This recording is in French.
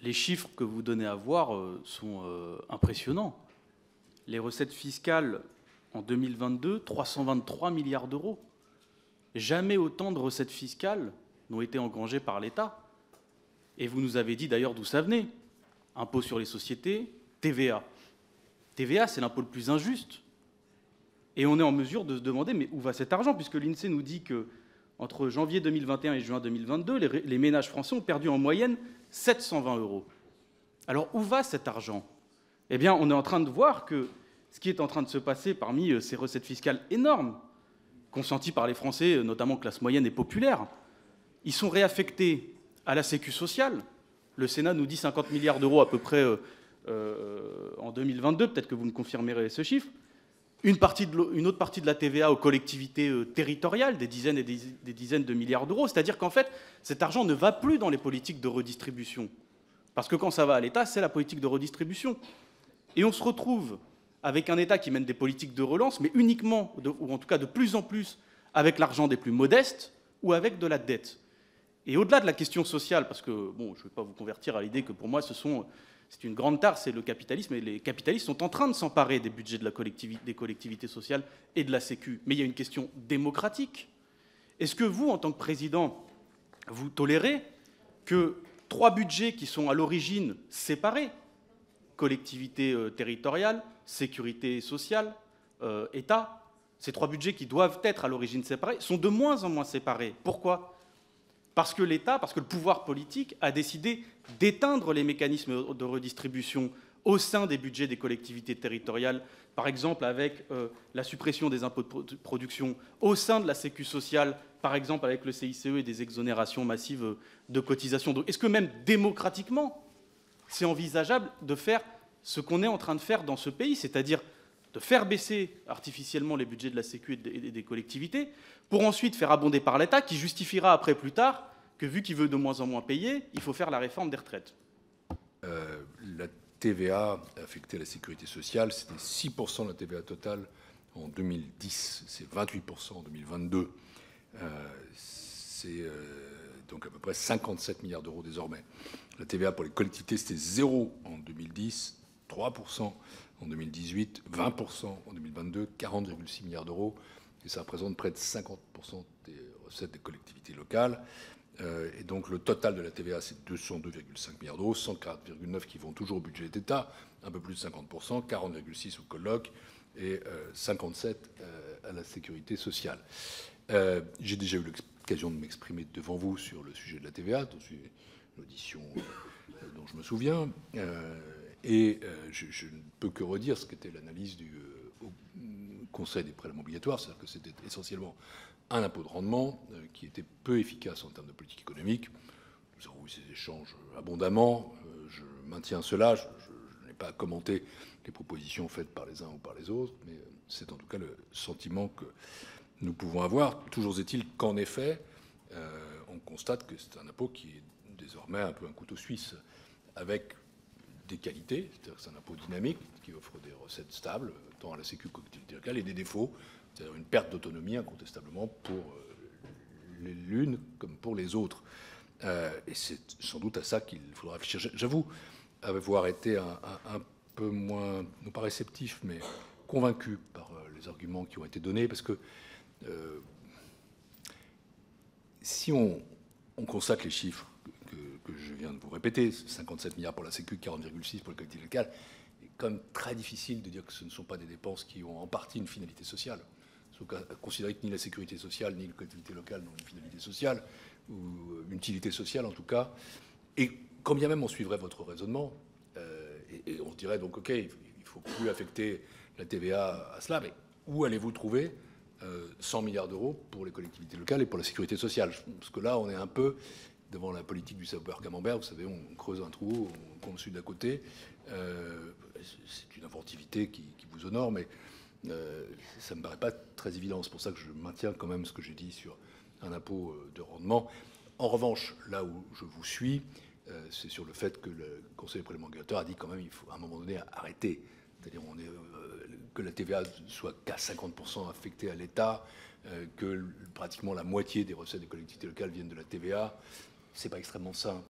Les chiffres que vous donnez à voir sont impressionnants. Les recettes fiscales en 2022, 323 milliards d'euros. Jamais autant de recettes fiscales n'ont été engrangées par l'État. Et vous nous avez dit d'ailleurs d'où ça venait. Impôt sur les sociétés, TVA. TVA, c'est l'impôt le plus injuste. Et on est en mesure de se demander, mais où va cet argent? Puisque l'INSEE nous dit que entre janvier 2021 et juin 2022, les ménages français ont perdu en moyenne 720 euros. Alors où va cet argent? Eh bien, on est en train de voir que ce qui est en train de se passer parmi ces recettes fiscales énormes, consenties par les Français, notamment classe moyenne et populaire, ils sont réaffectés à la Sécu sociale. Le Sénat nous dit 50 milliards d'euros à peu près en 2022, peut-être que vous me confirmerez ce chiffre. Une autre partie de la TVA aux collectivités territoriales, des dizaines et des dizaines de milliards d'euros. C'est-à-dire qu'en fait, cet argent ne va plus dans les politiques de redistribution. Parce que quand ça va à l'État, c'est la politique de redistribution. Et on se retrouve avec un État qui mène des politiques de relance, mais uniquement, ou en tout cas de plus en plus, avec l'argent des plus modestes ou avec de la dette. Et au-delà de la question sociale, parce que bon, je ne vais pas vous convertir à l'idée que pour moi c'est une grande tare, c'est le capitalisme, et les capitalistes sont en train de s'emparer des budgets des collectivités sociales et de la Sécu. Mais il y a une question démocratique. Est-ce que vous, en tant que président, vous tolérez que 3 budgets qui sont à l'origine séparés, collectivité territoriale, sécurité sociale, État, ces 3 budgets qui doivent être à l'origine séparés, sont de moins en moins séparés? Pourquoi? Parce que l'État, parce que le pouvoir politique a décidé d'éteindre les mécanismes de redistribution au sein des budgets des collectivités territoriales, par exemple avec la suppression des impôts de production, au sein de la Sécu sociale, par exemple avec le CICE et des exonérations massives de cotisations. Donc, est-ce que même démocratiquement, c'est envisageable de faire ce qu'on est en train de faire dans ce pays, c'est-à-dire de faire baisser artificiellement les budgets de la Sécu et des collectivités, pour ensuite faire abonder par l'État, qui justifiera après plus tard que, vu qu'il veut de moins en moins payer, il faut faire la réforme des retraites? La TVA affectée à la sécurité sociale, c'était 6% de la TVA totale en 2010, c'est 28% en 2022. C'est donc à peu près 57 milliards d'euros désormais. La TVA pour les collectivités, c'était 0 en 2010, 3% en 2018, 20% en 2022, 40,6 milliards d'euros. Et ça représente près de 50% des recettes des collectivités locales. Et donc le total de la TVA, c'est 202,5 milliards d'euros, 104,9 qui vont toujours au budget d'État, un peu plus de 50%, 40,6 au colloque et 57 à la sécurité sociale. J'ai déjà eu l'occasion de m'exprimer devant vous sur le sujet de la TVA, dans une audition dont je me souviens. Et je ne peux que redire ce qu'était l'analyse du Conseil des prélèvements obligatoires, c'est-à-dire que c'était essentiellement un impôt de rendement qui était peu efficace en termes de politique économique. Nous avons eu ces échanges abondamment. Je maintiens cela. Je n'ai pas à commenter les propositions faites par les uns ou par les autres, mais c'est en tout cas le sentiment que nous pouvons avoir. Toujours est-il qu'en effet, on constate que c'est un impôt qui est désormais un peu un couteau suisse, avec des qualités, c'est-à-dire que c'est un impôt dynamique qui offre des recettes stables, tant à la Sécu collectivité locale, et des défauts, c'est-à-dire une perte d'autonomie incontestablement pour l'une comme pour les autres. Et c'est sans doute à ça qu'il faudra réfléchir. J'avoue avoir été un peu moins, non pas réceptif, mais convaincu par les arguments qui ont été donnés, parce que si on constate les chiffres que je viens de vous répéter, 57 milliards pour la Sécu, 40,6 pour les collectivités locales, il est quand même très difficile de dire que ce ne sont pas des dépenses qui ont en partie une finalité sociale. Sauf qu'à considérer que ni la sécurité sociale, ni les collectivités locales n'ont une finalité sociale, ou une utilité sociale en tout cas. Et quand bien même on suivrait votre raisonnement, et on se dirait donc, OK, il ne faut plus affecter la TVA à cela, mais où allez-vous trouver 100 milliards d'euros pour les collectivités locales et pour la sécurité sociale? Parce que là, on est un peu devant la politique du sapeur camembert. Vous savez, on creuse un trou, on compte celui d'à côté. C'est une inventivité qui vous honore, mais ça ne me paraît pas très évident. C'est pour ça que je maintiens quand même ce que j'ai dit sur un impôt de rendement. En revanche, là où je vous suis, c'est sur le fait que le Conseil des prélèvements obligatoires a dit quand même il faut à un moment donné arrêter. C'est-à-dire que la TVA soit qu'à 50% affectée à l'État, que pratiquement la moitié des recettes des collectivités locales viennent de la TVA. C'est pas extrêmement sain.